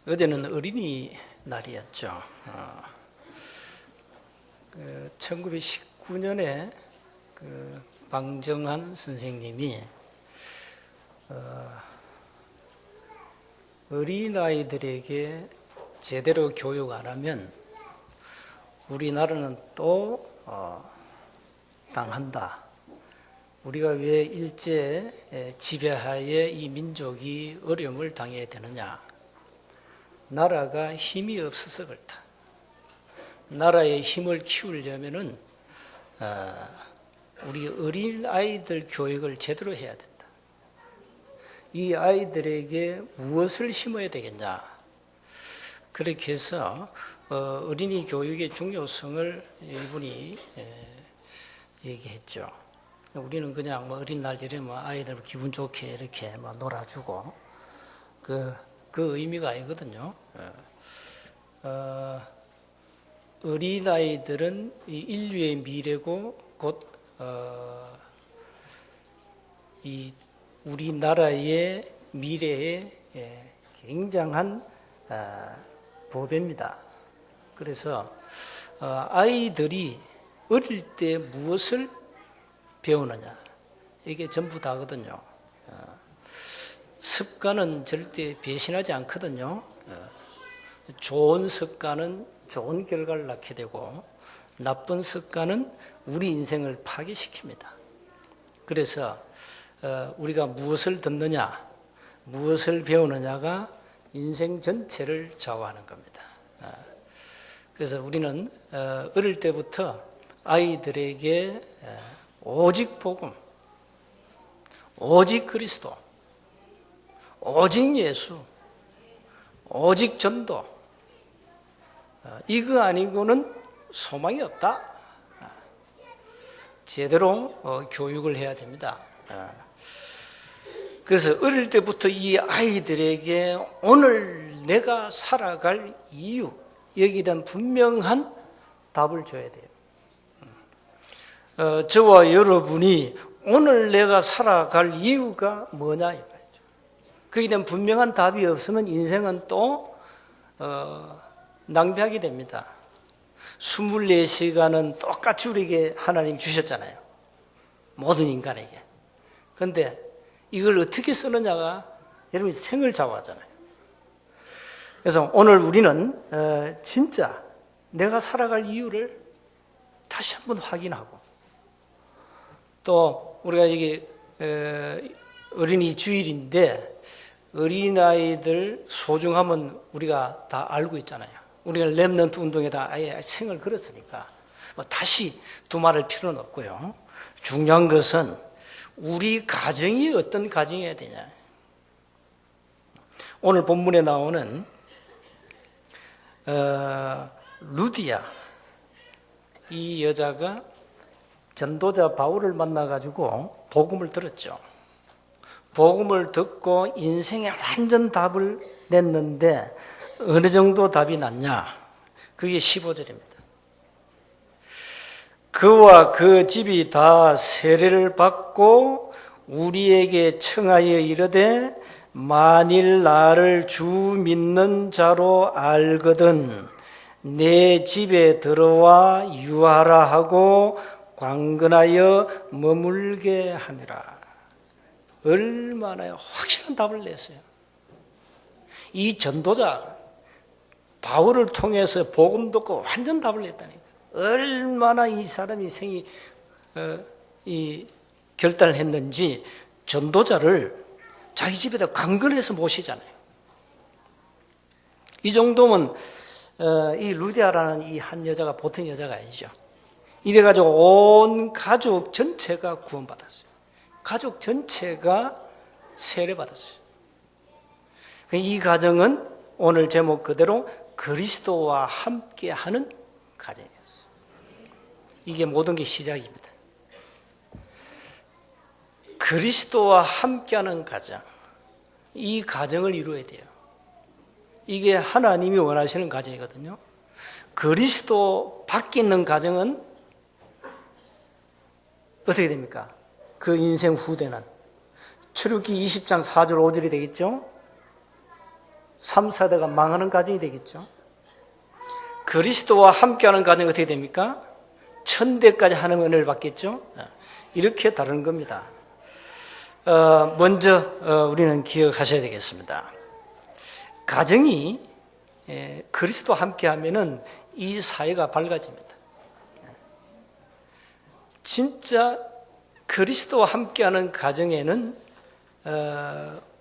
어제는 어린이날이었죠. 1919년에 방정환 선생님이 어린아이들에게 제대로 교육 안 하면 우리나라는 또 당한다. 우리가 왜 일제 지배하에 이 민족이 어려움을 당해야 되느냐? 나라가 힘이 없어서 그렇다. 나라의 힘을 키우려면은 우리 어린 아이들 교육을 제대로 해야 된다. 이 아이들에게 무엇을 심어야 되겠냐? 그렇게 해서 어린이 교육의 중요성을 이분이 얘기했죠. 우리는 그냥 어린날 이러면 아이들 기분 좋게 이렇게 놀아주고 그 의미가 아니거든요. 어린아이들은 인류의 미래고 곧 이 우리나라의 미래의 굉장한 보배입니다. 그래서 아이들이 어릴 때 무엇을 배우느냐 이게 전부 다거든요. 습관은 절대 배신하지 않거든요. 좋은 습관은 좋은 결과를 낳게 되고 나쁜 습관은 우리 인생을 파괴시킵니다. 그래서 우리가 무엇을 듣느냐, 무엇을 배우느냐가 인생 전체를 좌우하는 겁니다. 그래서 우리는 어릴 때부터 아이들에게 오직 복음, 오직 그리스도, 오직 예수, 오직 전도, 이거 아니고는 소망이 없다. 제대로 교육을 해야 됩니다. 그래서 어릴 때부터 이 아이들에게 오늘 내가 살아갈 이유, 여기에 대한 분명한 답을 줘야 돼요. 저와 여러분이 오늘 내가 살아갈 이유가 뭐냐 이거죠. 거기에 대한 분명한 답이 없으면 인생은 또 낭비하게 됩니다. 24시간은 똑같이 우리에게 하나님 주셨잖아요. 모든 인간에게. 그런데 이걸 어떻게 쓰느냐가 여러분이 생을 좌우하잖아요. 그래서 오늘 우리는 진짜 내가 살아갈 이유를 다시 한번 확인하고 또 우리가 여기 어린이 주일인데 어린아이들 소중함은 우리가 다 알고 있잖아요. 우리가 렘넌트 운동에다 아예 생을 걸었으니까 다시 두말할 필요는 없고요. 중요한 것은 우리 가정이 어떤 가정이어야 되냐. 오늘 본문에 나오는 루디아 이 여자가 전도자 바울을 만나가지고 복음을 들었죠. 복음을 듣고 인생의 완전 답을 냈는데 어느 정도 답이 났냐? 그게 15절입니다. 그와 그 집이 다 세례를 받고 우리에게 청하여 이르되 만일 나를 주 믿는 자로 알거든 내 집에 들어와 유하라 하고 광근하여 머물게 하니라. 얼마나 확실한 답을 냈어요. 이 전도자 바울을 통해서 복음 듣고 완전 답을 냈다니까. 얼마나 이 사람이 생이 결단을 했는지 전도자를 자기 집에다 강근해서 모시잖아요. 이 정도면 이 루디아라는 이 한 여자가 보통 여자가 아니죠. 이래가지고 온 가족 전체가 구원받았어요. 가족 전체가 세례받았어요. 이 가정은 오늘 제목 그대로 그리스도와 함께하는 가정이었어요. 이게 모든 게 시작입니다. 그리스도와 함께하는 가정, 이 가정을 이루어야 돼요. 이게 하나님이 원하시는 가정이거든요. 그리스도 밖에 있는 가정은 어떻게 됩니까? 그 인생 후대는 출애굽기 20장 4절 5절이 되겠죠? 3, 4대가 망하는 가정이 되겠죠. 그리스도와 함께하는 가정이 어떻게 됩니까? 1000대까지 하나님의 은혜를 받겠죠. 이렇게 다른 겁니다. 먼저 우리는 기억하셔야 되겠습니다. 가정이 그리스도와 함께하면은 이 사회가 밝아집니다. 진짜 그리스도와 함께하는 가정에는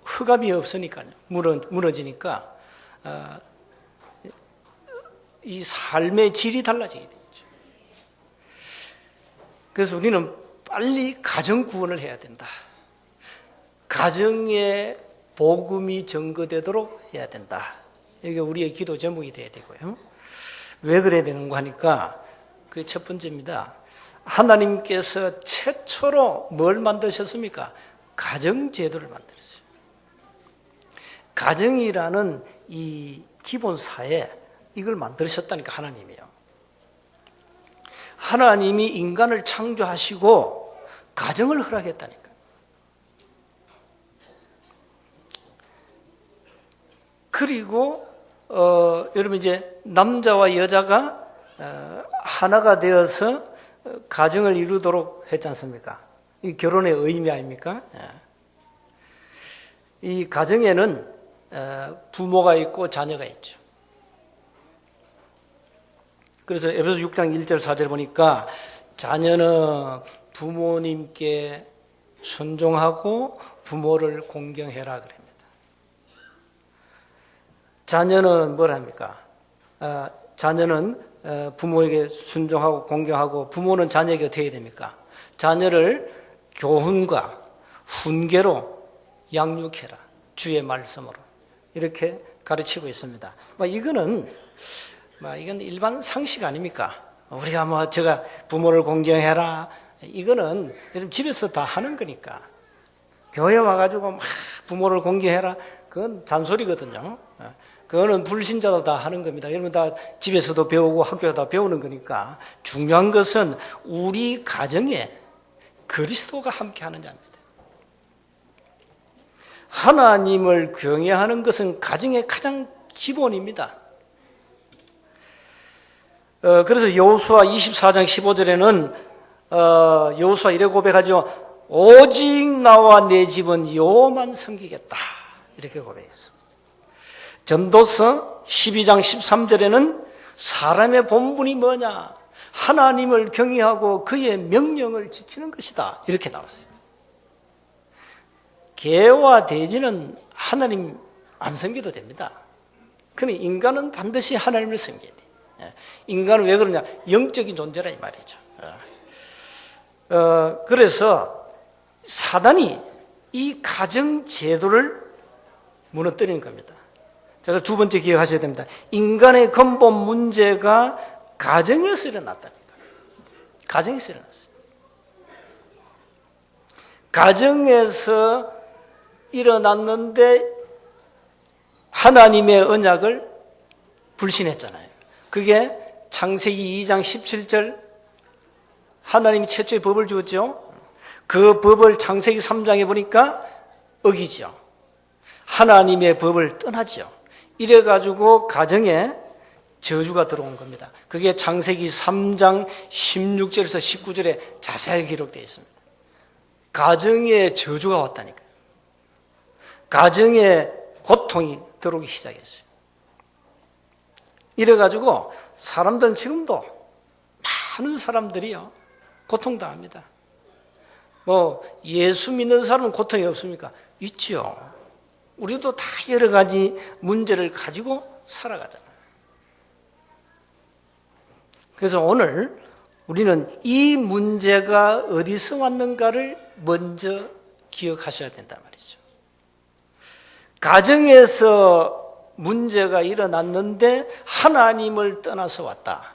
흑암이 없으니까요. 무너지니까 이 삶의 질이 달라지게 되죠. 그래서 우리는 빨리 가정 구원을 해야 된다. 가정에 복음이 전거되도록 해야 된다. 이게 우리의 기도 제목이 돼야 되고요. 왜 그래야 되는가 하니까 그게 첫 번째입니다. 하나님께서 최초로 뭘 만드셨습니까? 가정제도를 만들었어요. 가정이라는 이 기본사에 이걸 만드셨다니까, 하나님이요. 하나님이 인간을 창조하시고 가정을 허락했다니까. 그리고 여러분 이제 남자와 여자가 하나가 되어서 가정을 이루도록 했지 않습니까? 이 결혼의 의미 아닙니까? 이 가정에는 부모가 있고 자녀가 있죠. 그래서 에베소 6장 1절 4절 보니까 자녀는 부모님께 순종하고 부모를 공경해라 그럽니다. 자녀는 뭘 합니까? 자녀는 부모에게 순종하고 공경하고, 부모는 자녀에게 어떻게 해야 됩니까? 자녀를 교훈과 훈계로 양육해라. 주의 말씀으로. 이렇게 가르치고 있습니다. 이건 일반 상식 아닙니까? 우리가 제가 부모를 공경해라. 이거는 집에서 다 하는 거니까. 교회 와가지고 막 부모를 공경해라. 그건 잔소리거든요. 그거는 불신자도 다 하는 겁니다. 여러분 다 집에서도 배우고 학교에서 다 배우는 거니까. 중요한 것은 우리 가정에 그리스도가 함께 하는 자입니다. 하나님을 경외하는 것은 가정의 가장 기본입니다. 그래서 여호수아 24장 15절에는 여호수아 이래 고백하죠. 오직 나와 내 집은 여호와만 섬기겠다. 이렇게 고백했습니다. 전도서 12장 13절에는 사람의 본분이 뭐냐? 하나님을 경외하고 그의 명령을 지키는 것이다. 이렇게 나왔어요. 개와 돼지는 하나님 안 섬겨도 됩니다. 그런데 인간은 반드시 하나님을 섬겨야 돼. 인간은 왜 그러냐? 영적인 존재라 이 말이죠. 그래서 사단이 이 가정 제도를 무너뜨리는 겁니다. 자, 두 번째 기억하셔야 됩니다. 인간의 근본 문제가 가정에서 일어났다니까. 가정에서 일어났어요. 가정에서 일어났는데 하나님의 언약을 불신했잖아요. 그게 창세기 2장 17절 하나님이 최초의 법을 주었죠. 그 법을 창세기 3장에 보니까 어기죠. 하나님의 법을 떠나죠. 이래가지고 가정에 저주가 들어온 겁니다. 그게 창세기 3장 16절에서 19절에 자세하게 기록되어 있습니다. 가정에 저주가 왔다니까요. 가정에 고통이 들어오기 시작했어요. 이래가지고 사람들은 지금도 많은 사람들이요 고통당합니다. 예수 믿는 사람은 고통이 없습니까? 있죠. 우리도 다 여러 가지 문제를 가지고 살아가잖아요. 그래서 오늘 우리는 이 문제가 어디서 왔는가를 먼저 기억하셔야 된단 말이죠. 가정에서 문제가 일어났는데 하나님을 떠나서 왔다.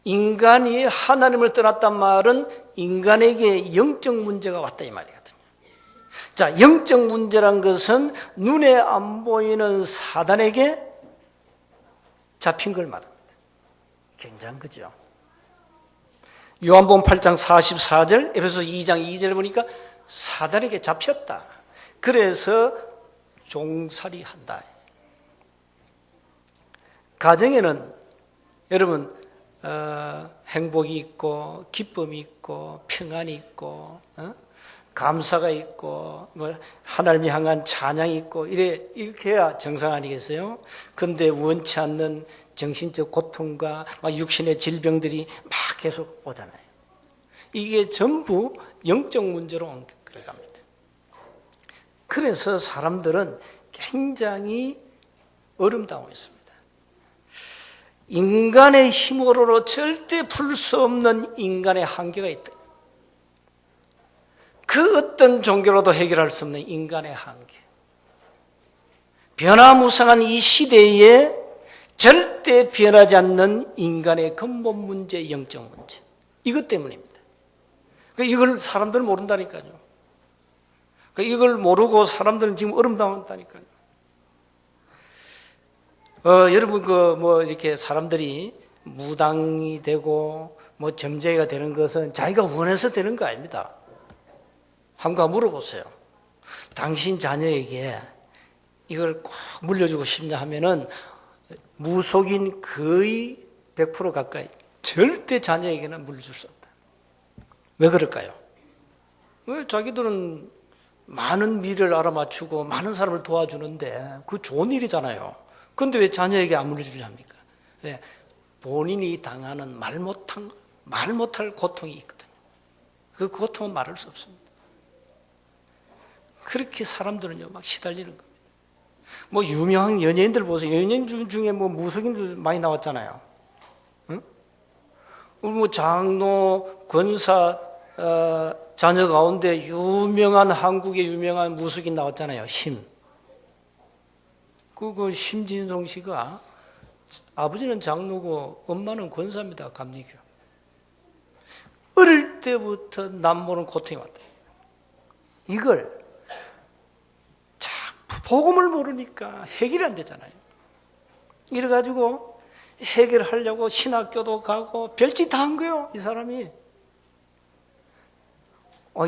인간이 하나님을 떠났단 말은 인간에게 영적 문제가 왔다 이 말이거든요. 자, 영적 문제란 것은 눈에 안 보이는 사단에게 잡힌 걸 말합니다. 굉장한 거죠. 요한복음 8장 44절, 에베소서 2장 2절 보니까 사단에게 잡혔다. 그래서 종살이 한다. 가정에는 여러분 행복이 있고 기쁨이 있고 평안이 있고 감사가 있고 뭐 하나님을 향한 찬양이 있고 이렇게 해야 정상 아니겠어요? 그런데 원치 않는 정신적 고통과 육신의 질병들이 막 계속 오잖아요. 이게 전부 영적 문제로 끌어갑니다. 그래서 사람들은 굉장히 어려움당하고 있습니다. 인간의 힘으로 절대 풀 수 없는 인간의 한계가 있다. 그 어떤 종교로도 해결할 수 없는 인간의 한계. 변화무쌍한 이 시대에 절대 변하지 않는 인간의 근본 문제, 영적 문제. 이것 때문입니다. 이걸 사람들은 모른다니까요. 이걸 모르고 사람들은 지금 어려움당한다니까요. 여러분 이렇게 사람들이 무당이 되고 점쟁이가 되는 것은 자기가 원해서 되는 거 아닙니다. 한번 물어보세요. 당신 자녀에게 이걸 꼭 물려주고 싶냐 하면은 무속인 거의 100% 가까이 절대 자녀에게는 물려줄 수 없다. 왜 그럴까요? 왜 자기들은 많은 미래를 알아맞추고 많은 사람을 도와주는데 그 좋은 일이잖아요. 그런데 왜 자녀에게 안 물려주려 합니까? 왜? 본인이 당하는 말 못할 고통이 있거든요. 그 고통은 말할 수 없습니다. 그렇게 사람들은요 막 시달리는 겁니다. 유명한 연예인들 보세요. 연예인 중에 무속인들 많이 나왔잖아요. 응? 장로, 권사 자녀 가운데 유명한 한국의 유명한 무속인 나왔잖아요. 그 심진성 씨가 아버지는 장로고 엄마는 권사입니다. 감리교. 어릴 때부터 남모르는 고통이 왔다. 이걸 복음을 모르니까 해결이 안 되잖아요. 이래가지고 해결하려고 신학교도 가고 별짓 다 한 거예요. 이 사람이.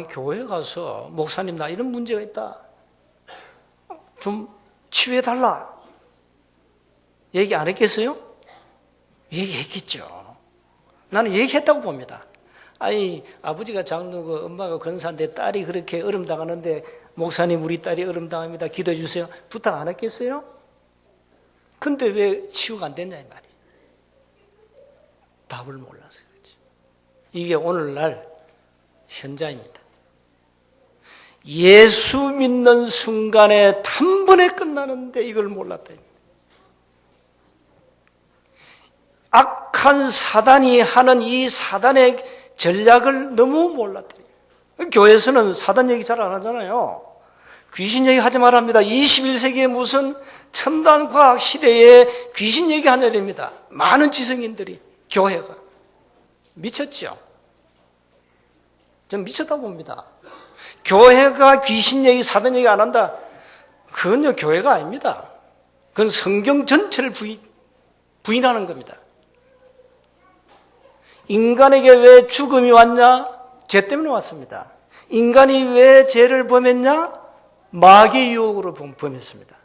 교회 가서 목사님 나 이런 문제가 있다. 좀 치유해달라. 얘기 안 했겠어요? 얘기했겠죠. 나는 얘기했다고 봅니다. 아버지가 장로고 엄마가 권사인데 딸이 그렇게 어려움당하는데 목사님 우리 딸이 어려움당합니다. 기도해 주세요. 부탁 안 했겠어요? 근데 왜 치유가 안 됐냐 이 말이에요. 답을 몰라서 그렇죠. 이게 오늘날 현자입니다. 예수 믿는 순간에 단번에 끝나는데 이걸 몰랐다. 악한 사단이 하는 이 사단의 전략을 너무 몰랐다. 교회에서는 사단 얘기 잘 안 하잖아요. 귀신 얘기 하지 말랍니다. 21세기에 무슨 첨단 과학 시대에 귀신 얘기 하냐 됩니다. 많은 지성인들이 교회가 미쳤죠. 전 미쳤다고 봅니다. 교회가 귀신 얘기, 사단 얘기 안 한다. 그건요 교회가 아닙니다. 그건 성경 전체를 부인하는 겁니다. 인간에게 왜 죽음이 왔냐? 죄 때문에 왔습니다. 인간이 왜 죄를 범했냐? 마귀의 유혹으로 범했습니다.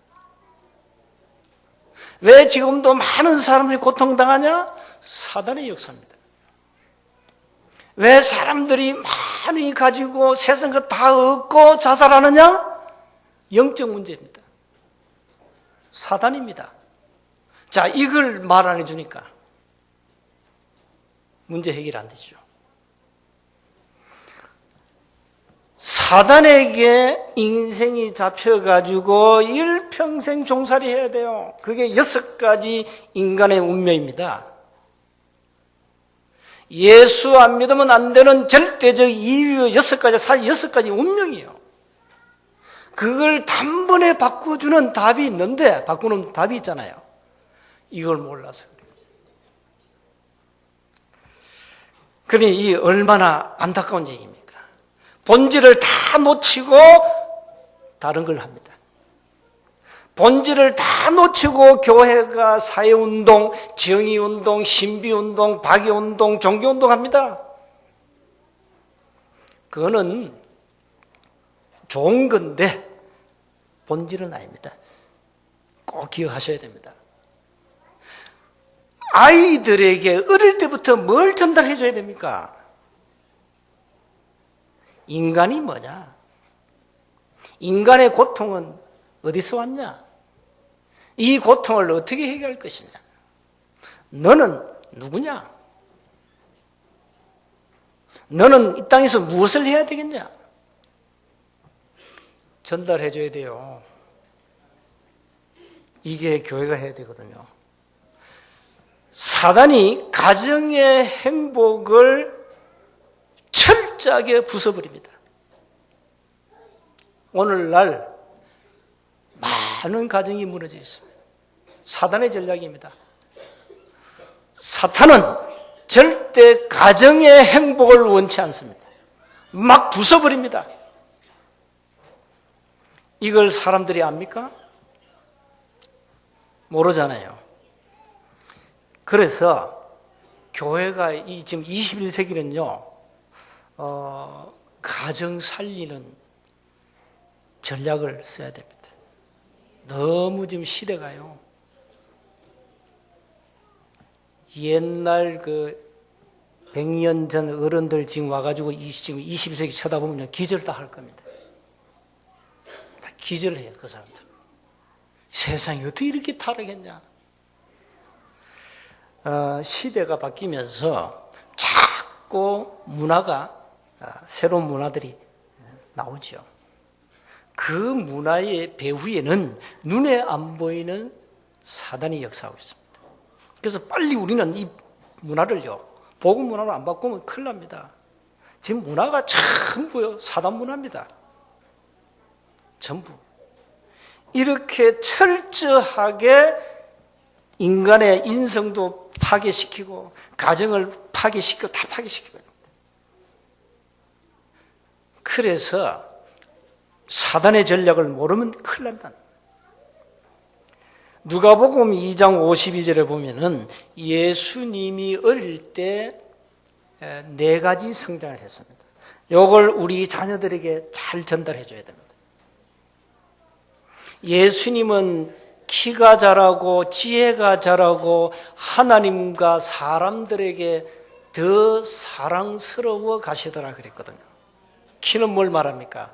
왜 지금도 많은 사람들이 고통당하냐? 사단의 역사입니다. 왜 사람들이 많이 가지고 세상 것 다 얻고 자살하느냐? 영적 문제입니다. 사단입니다. 자, 이걸 말 안 해주니까 문제 해결 안 되죠. 사단에게 인생이 잡혀가지고 일평생 종살이 해야 돼요. 그게 6가지 인간의 운명입니다. 예수 안 믿으면 안 되는 절대적 이유 6가지 운명이에요. 그걸 단번에 바꿔주는 답이 있는데, 바꾸는 답이 있잖아요. 이걸 몰라서 그래요. 그러니 이 얼마나 안타까운 얘기입니까? 본질을 다 놓치고 다른 걸 합니다. 본질을 다 놓치고 교회가 사회운동, 정의운동, 신비운동, 박애운동, 종교운동 합니다. 그거는 좋은 건데 본질은 아닙니다. 꼭 기억하셔야 됩니다. 아이들에게 어릴 때부터 뭘 전달해 줘야 됩니까? 인간이 뭐냐? 인간의 고통은 어디서 왔냐? 이 고통을 어떻게 해결할 것이냐? 너는 누구냐? 너는 이 땅에서 무엇을 해야 되겠냐? 전달해 줘야 돼요. 이게 교회가 해야 되거든요. 사단이 가정의 행복을 철저하게 부숴버립니다. 오늘날 많은 가정이 무너져 있습니다. 사단의 전략입니다. 사탄은 절대 가정의 행복을 원치 않습니다. 막 부숴버립니다. 이걸 사람들이 압니까? 모르잖아요. 그래서 교회가 지금 21세기는요, 가정 살리는 전략을 써야 됩니다. 너무 지금 시대가요, 옛날 100년 전 어른들 지금 와가지고 지금 21세기 쳐다보면 기절 다 할 겁니다. 다 기절해요, 그 사람들. 세상이 어떻게 이렇게 타락했냐? 시대가 바뀌면서 자꾸 새로운 문화들이 나오죠. 그 문화의 배후에는 눈에 안 보이는 사단이 역사하고 있습니다. 그래서 빨리 우리는 이 문화를요, 복음 문화로 안 바꾸면 큰일 납니다. 지금 문화가 전부요, 사단 문화입니다. 전부. 이렇게 철저하게 인간의 인성도 파괴시키고 가정을 파괴시키고 다 파괴시키고 있습니다. 그래서 사단의 전략을 모르면 큰일 난다. 누가복음 2장 52절에 보면은 예수님이 어릴 때 4가지 성장을 했습니다. 이걸 우리 자녀들에게 잘 전달해 줘야 됩니다. 예수님은 키가 자라고 지혜가 자라고 하나님과 사람들에게 더 사랑스러워 가시더라 그랬거든요. 키는 뭘 말합니까?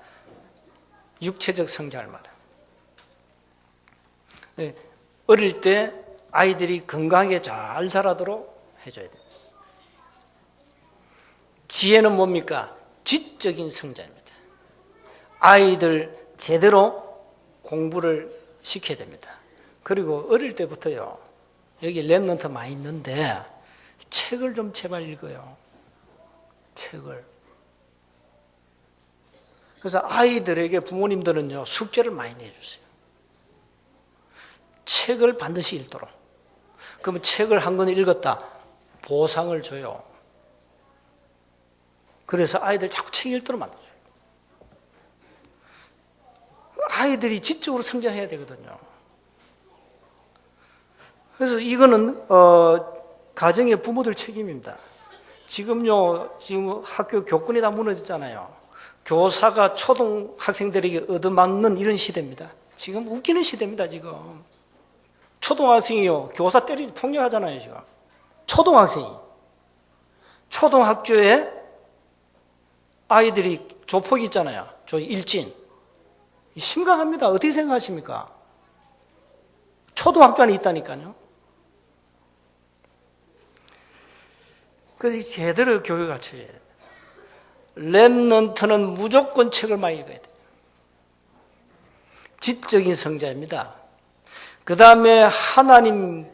육체적 성장을 말합니다. 어릴 때 아이들이 건강하게 잘 자라도록 해줘야 돼요. 지혜는 뭡니까? 지적인 성장입니다. 아이들 제대로 공부를 시켜야 됩니다. 그리고 어릴 때부터요, 여기 랩런트 많이 있는데 책을 좀 제발 읽어요. 책을. 그래서 아이들에게 부모님들은요, 숙제를 많이 내주세요. 책을 반드시 읽도록. 그러면 책을 한 권 읽었다, 보상을 줘요. 그래서 아이들 자꾸 책 읽도록 만들어줘요. 아이들이 지적으로 성장해야 되거든요. 그래서 이거는 가정의 부모들 책임입니다. 지금 학교 교권이 다 무너졌잖아요. 교사가 초등학생들에게 얻어맞는 이런 시대입니다. 지금 웃기는 시대입니다, 지금. 초등학생이요, 교사 때리고 폭력하잖아요, 지금. 초등학생이. 초등학교에 아이들이 조폭이 있잖아요. 일진. 심각합니다. 어떻게 생각하십니까? 초등학교 안에 있다니까요. 그래서 제대로 교육을 갖춰야 돼요. 랩런트는 무조건 책을 많이 읽어야 돼요. 지적인 성자입니다. 그 다음에 하나님에게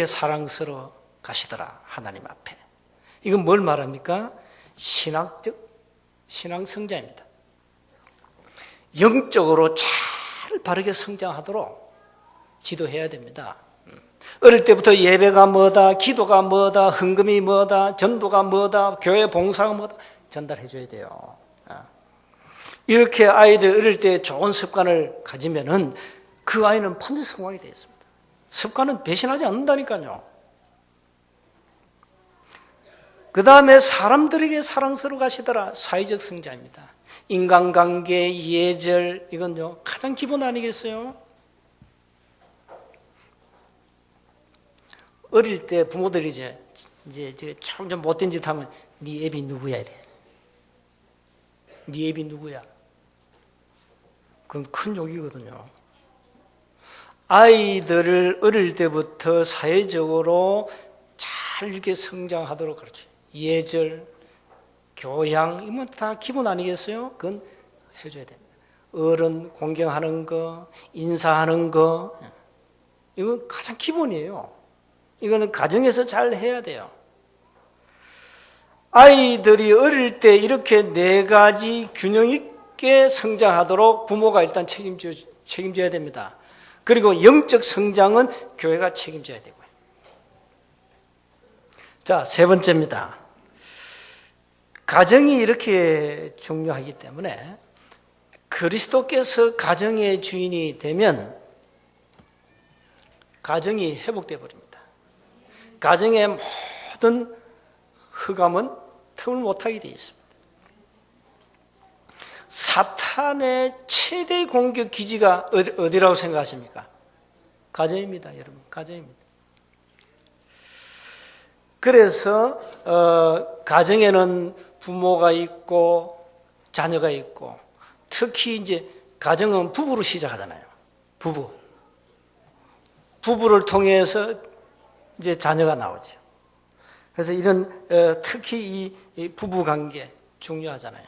사랑스러워 가시더라, 하나님 앞에. 이건 뭘 말합니까? 신앙 성자입니다. 영적으로 잘 바르게 성장하도록 지도해야 됩니다. 어릴 때부터 예배가 뭐다, 기도가 뭐다, 헌금이 뭐다, 전도가 뭐다, 교회 봉사가 뭐다 전달해 줘야 돼요. 이렇게 아이들 어릴 때 좋은 습관을 가지면은 그 아이는 반드시 성공이 되어 있습니다. 습관은 배신하지 않는다니까요. 그 다음에 사람들에게 사랑스러워 가시더라. 사회적 성장입니다. 인간관계, 예절, 이건요 가장 기본 아니겠어요? 어릴 때 부모들이 이제 점점 못된 짓 하면 네 애비 누구야 이래. 네 애비 누구야? 그건 큰 욕이거든요. 아이들을 어릴 때부터 사회적으로 잘 이렇게 성장하도록 그렇죠. 예절, 교양, 이건 다 기본 아니겠어요? 그건 해줘야 됩니다. 어른 공경하는 거, 인사하는 거, 이건 가장 기본이에요. 이거는 가정에서 잘 해야 돼요. 아이들이 어릴 때 이렇게 네 가지 균형 있게 성장하도록 부모가 일단 책임져야 됩니다. 그리고 영적 성장은 교회가 책임져야 되고요. 자, 세 번째입니다. 가정이 이렇게 중요하기 때문에 그리스도께서 가정의 주인이 되면 가정이 회복되어 버립니다. 가정의 모든 흑암은 틈을 못하게 되어 있습니다. 사탄의 최대 공격 기지가 어디라고 생각하십니까? 가정입니다, 여러분. 가정입니다. 그래서 가정에는 부모가 있고 자녀가 있고, 특히 이제 가정은 부부로 시작하잖아요. 부부를 통해서 이제 자녀가 나오죠. 그래서 이런 특히 이 부부 관계 중요하잖아요.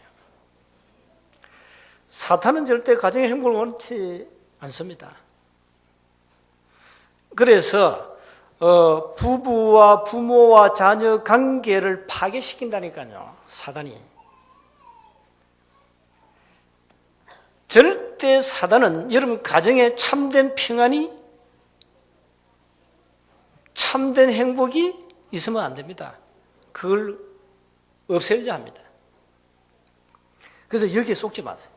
사탄은 절대 가정의 행복을 원치 않습니다. 그래서 부부와 부모와 자녀 관계를 파괴시킨다니까요, 사단이. 절대 사단은 여러분 가정에 참된 평안이, 참된 행복이 있으면 안 됩니다. 그걸 없애야 합니다. 그래서 여기에 속지 마세요.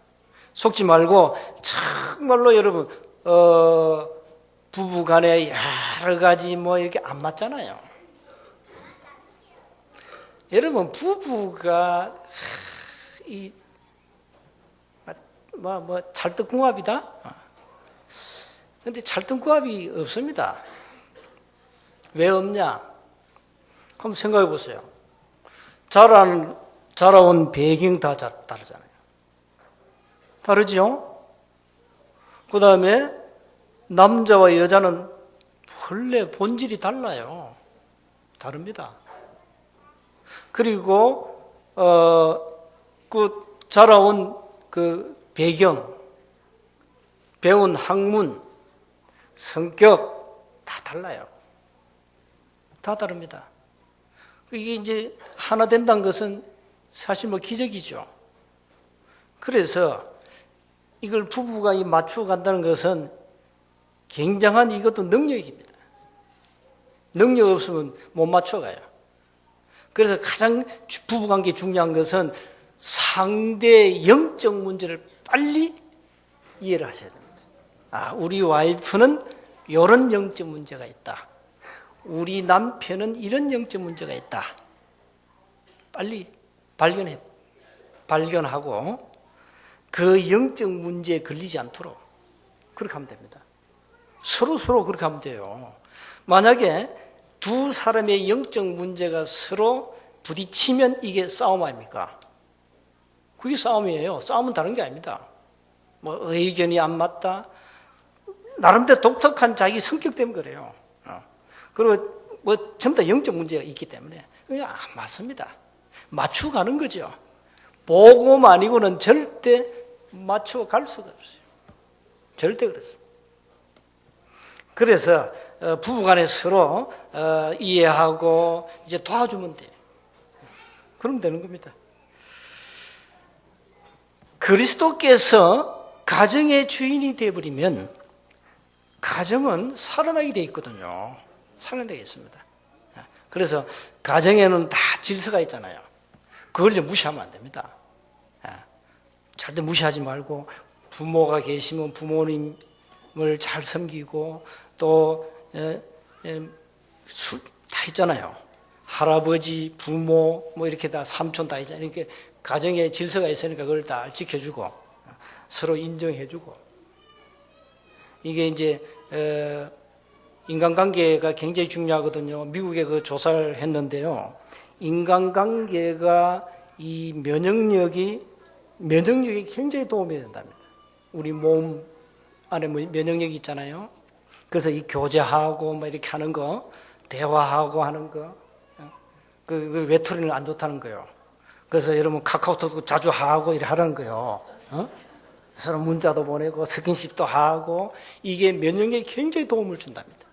속지 말고 정말로 여러분 부부 간에 여러 가지 이렇게 안 맞잖아요. 여러분 부부가 찰떡궁합이다? 근데 찰떡궁합이 없습니다. 왜 없냐? 한번 생각해 보세요. 자라온 배경 다 다르잖아요. 다르죠? 그 다음에 남자와 여자는 원래 본질이 달라요. 다릅니다. 그리고 그 자라온 그 배경, 배운 학문, 성격 다 달라요. 다 다릅니다. 이게 이제 하나 된다는 것은 사실 기적이죠. 그래서 이걸 부부가 맞추어 간다는 것은 굉장한 이것도 능력입니다. 능력 없으면 못 맞춰가요. 그래서 가장 부부관계 중요한 것은 상대의 영적 문제를 빨리 이해를 하셔야 됩니다. 우리 와이프는 이런 영적 문제가 있다. 우리 남편은 이런 영적 문제가 있다. 빨리 발견하고 그 영적 문제에 걸리지 않도록 그렇게 하면 됩니다. 서로 그렇게 하면 돼요. 만약에 두 사람의 영적 문제가 서로 부딪히면 이게 싸움 아닙니까? 그게 싸움이에요. 싸움은 다른 게 아닙니다. 의견이 안 맞다. 나름대로 독특한 자기 성격 때문에 그래요. 그리고 전부 다 영적 문제가 있기 때문에 그게 안 맞습니다. 맞추고 가는 거죠. 보고만이고는 절대 맞추어 갈 수가 없어요. 절대 그렇습니다. 그래서 부부간에 서로 이해하고 이제 도와주면 돼요. 그러면 되는 겁니다. 그리스도께서 가정의 주인이 되어버리면 가정은 살아나게 되어 있거든요. 살아나게 있습니다. 그래서 가정에는 다 질서가 있잖아요. 그걸 이제 무시하면 안 됩니다. 절대 무시하지 말고 부모가 계시면 부모님을 잘 섬기고 또 다 있잖아요. 할아버지, 부모, 뭐 이렇게 다 삼촌 다 있잖아요. 이렇게 가정에 질서가 있으니까 그걸 다 지켜주고 서로 인정해주고 이게 이제 인간관계가 굉장히 중요하거든요. 미국에 그 조사를 했는데요. 인간관계가 이 면역력이 굉장히 도움이 된답니다. 우리 몸 안에 면역력이 있잖아요. 그래서 이 교제하고 뭐 이렇게 하는 거, 대화하고 하는 거, 그 외톨이는 안 좋다는 거예요. 그래서 여러분 카카오톡 자주 하고 이렇게 하라는 거예요. 서로 문자도 보내고 스킨십도 하고 이게 면역력에 굉장히 도움을 준답니다.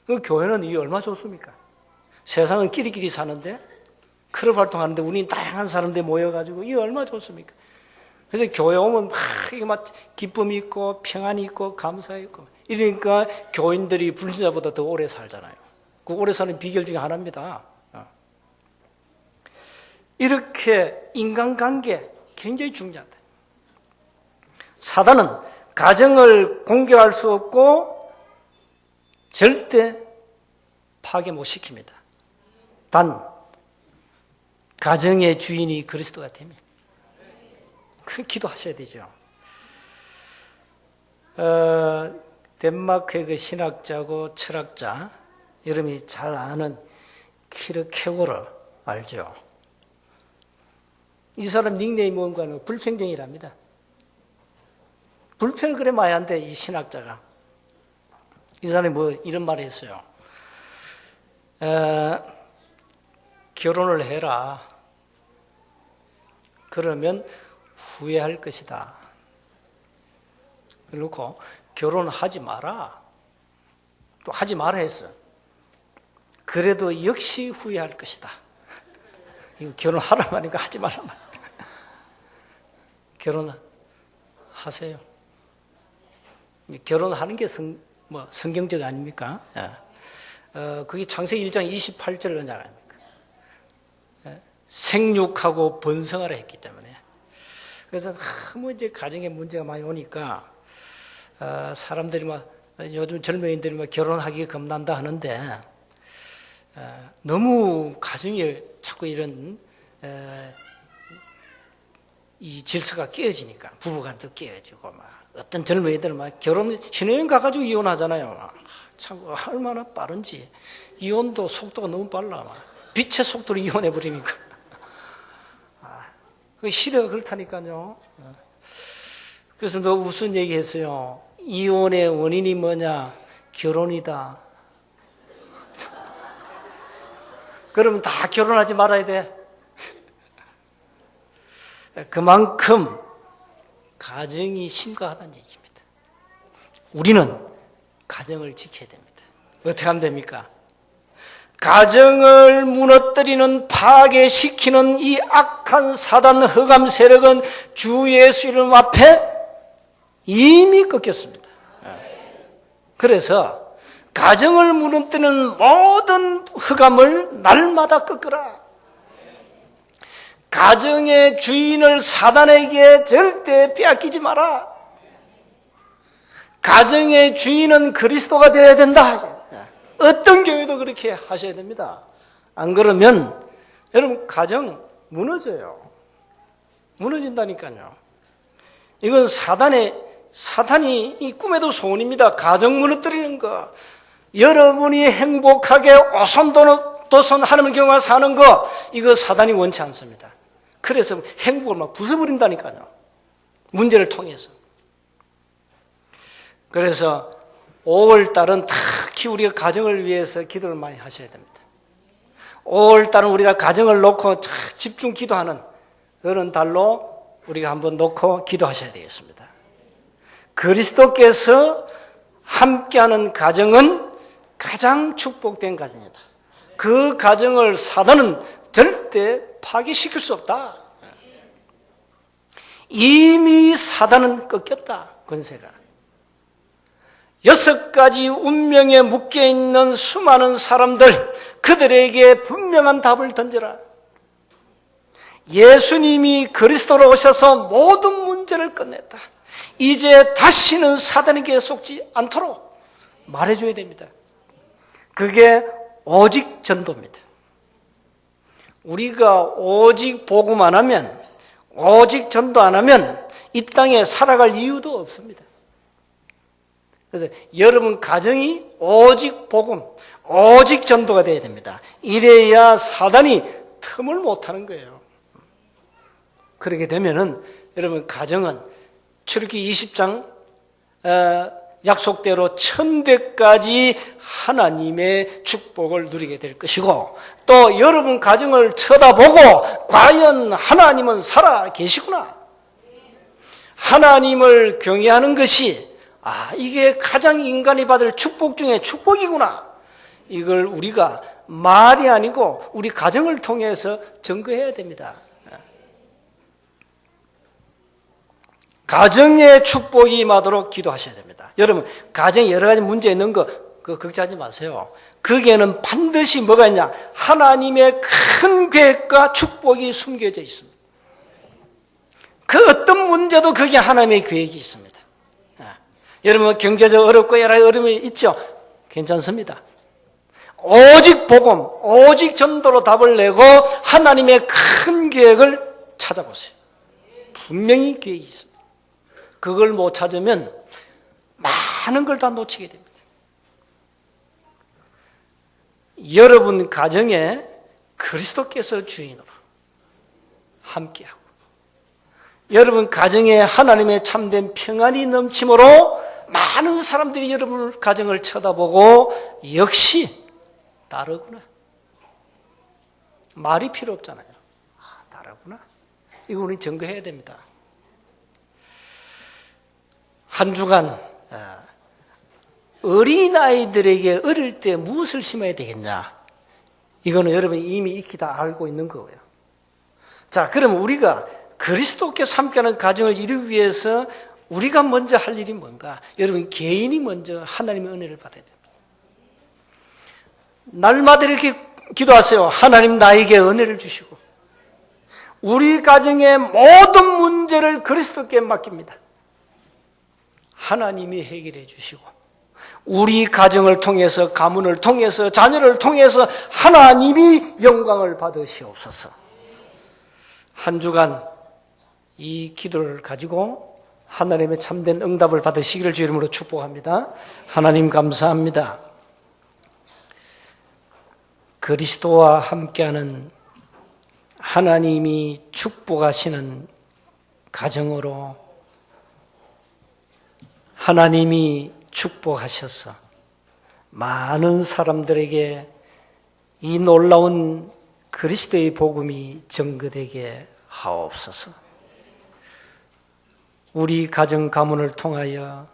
그 교회는 이게 얼마나 좋습니까? 세상은 끼리끼리 사는데 클럽 활동하는데 우리는 다양한 사람들이 모여가지고 이게 얼마나 좋습니까? 그래서 교회 오면 이게 막 기쁨이 있고 평안이 있고 감사 있고 이러니까 교인들이 불신자보다 더 오래 살잖아요. 그 오래 사는 비결 중에 하나입니다. 이렇게 인간관계 굉장히 중요하다. 사단은 가정을 공개할 수 없고 절대 파괴 못 시킵니다. 단 가정의 주인이 그리스도가 되면 그 기도하셔야 되죠. 덴마크의 그 신학자고 철학자 여러분이 잘 아는 키르케고르 알죠? 이 사람 닉네임이 뭔가 하면 불평쟁이랍니다. 불평을 그래 많이 한대, 이 신학자가. 이 사람이 뭐 이런 말을 했어요. 결혼을 해라. 그러면 후회할 것이다. 그렇고 결혼하지 마라. 또 하지 마라 했어. 그래도 역시 후회할 것이다. 이거 결혼하라고 하니까 하지 말라. 결혼하세요. 결혼하는 게 성경적 아닙니까? 그게 창세기 1장 28절 언약 아닙니까? 생육하고 번성하라 했기 때문에. 그래서 너무 이제 가정에 문제가 많이 오니까 사람들이 요즘 젊은이들이 결혼하기 겁난다 하는데 너무 가정에 자꾸 이런 이 질서가 깨어지니까 부부간도 깨어지고 어떤 젊은이들은 결혼 신혼여행 가가지고 이혼하잖아요. 참 얼마나 빠른지 이혼도 속도가 너무 빨라. 빛의 속도로 이혼해 버리니까. 그 시대가 그렇다니까요. 그래서 너 무슨 얘기했어요? 이혼의 원인이 뭐냐? 결혼이다. 그러면 다 결혼하지 말아야 돼. 그만큼 가정이 심각하다는 얘기입니다. 우리는 가정을 지켜야 됩니다. 어떻게 하면 됩니까? 가정을 무너뜨리는 파괴시키는 이 악한 사단 흑암 세력은 주 예수 이름 앞에 이미 꺾였습니다. 그래서 가정을 무너뜨리는 모든 흑암을 날마다 꺾으라. 가정의 주인을 사단에게 절대 빼앗기지 마라. 가정의 주인은 그리스도가 되어야 된다. 어떤 교회도 그렇게 하셔야 됩니다. 안 그러면 여러분 가정 무너져요. 무너진다니까요. 이건 사탄이 이 꿈에도 소원입니다. 가정 무너뜨리는 거. 여러분이 행복하게 오손도손 하나님을 경외하며 사는 거 이거 사단이 원치 않습니다. 그래서 행복을 막 부숴버린다니까요. 문제를 통해서. 그래서 5월달은 특히 우리가 가정을 위해서 기도를 많이 하셔야 됩니다. 5월달은 우리가 가정을 놓고 집중 기도하는 그런 달로 우리가 한번 놓고 기도하셔야 되겠습니다. 그리스도께서 함께하는 가정은 가장 축복된 가정이다. 그 가정을 사단은 절대 파괴시킬 수 없다. 이미 사단은 꺾였다. 권세가. 6가지 운명에 묶여있는 수많은 사람들, 그들에게 분명한 답을 던져라. 예수님이 그리스도로 오셔서 모든 문제를 끝냈다. 이제 다시는 사단에게 속지 않도록 말해줘야 됩니다. 그게 오직 전도입니다. 우리가 오직 복음 안 하면, 오직 전도 안 하면 이 땅에 살아갈 이유도 없습니다. 그래서 여러분 가정이 오직 복음, 오직 전도가 되어야 됩니다. 이래야 사단이 틈을 못하는 거예요. 그렇게 되면은 여러분 가정은 출애굽기 20장 약속대로 1000대까지 하나님의 축복을 누리게 될 것이고, 또 여러분 가정을 쳐다보고 과연 하나님은 살아 계시구나, 하나님을 경외하는 것이 이게 가장 인간이 받을 축복 중에 축복이구나, 이걸 우리가 말이 아니고 우리 가정을 통해서 증거해야 됩니다. 가정의 축복이 임하도록 기도하셔야 됩니다. 여러분 가정에 여러 가지 문제 있는 거 그거 걱정하지 마세요. 거기에는 반드시 뭐가 있냐, 하나님의 큰 계획과 축복이 숨겨져 있습니다. 그 어떤 문제도 거기에 하나님의 계획이 있습니다. 여러분 경제적 어렵고 여러 어려움이 있죠? 괜찮습니다. 오직 복음, 오직 전도로 답을 내고 하나님의 큰 계획을 찾아보세요. 분명히 계획이 있습니다. 그걸 못 찾으면 많은 걸 다 놓치게 됩니다. 여러분 가정에 그리스도께서 주인으로 함께하고, 여러분 가정에 하나님의 참된 평안이 넘침으로 많은 사람들이 여러분 가정을 쳐다보고 역시 다르구나, 말이 필요 없잖아요. 다르구나, 이거 우리 증거해야 됩니다. 한 주간 어린아이들에게 어릴 때 무엇을 심어야 되겠냐, 이거는 여러분이 이미 익히 다 알고 있는 거고요. 자, 그럼 우리가 그리스도께서 함께하는 가정을 이루기 위해서 우리가 먼저 할 일이 뭔가? 여러분 개인이 먼저 하나님의 은혜를 받아야 됩니다. 날마다 이렇게 기도하세요. 하나님 나에게 은혜를 주시고 우리 가정의 모든 문제를 그리스도께 맡깁니다. 하나님이 해결해 주시고 우리 가정을 통해서, 가문을 통해서, 자녀를 통해서 하나님이 영광을 받으시옵소서. 한 주간 이 기도를 가지고 하나님의 참된 응답을 받으시기를 주 이름으로 축복합니다. 하나님 감사합니다. 그리스도와 함께하는 하나님이 축복하시는 가정으로 하나님이 축복하셔서 많은 사람들에게 이 놀라운 그리스도의 복음이 전거되게 하옵소서. 우리 가정 가문을 통하여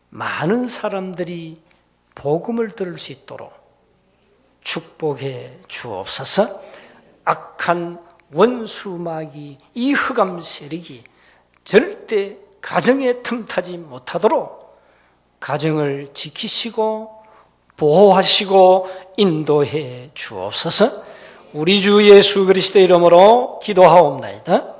많은 사람들이 복음을 들을 수 있도록 축복해 주옵소서. 악한 원수마귀, 이 흑암 세력이 절대 가정에 틈타지 못하도록 가정을 지키시고 보호하시고 인도해 주옵소서. 우리 주 예수 그리스도의 이름으로 기도하옵나이다.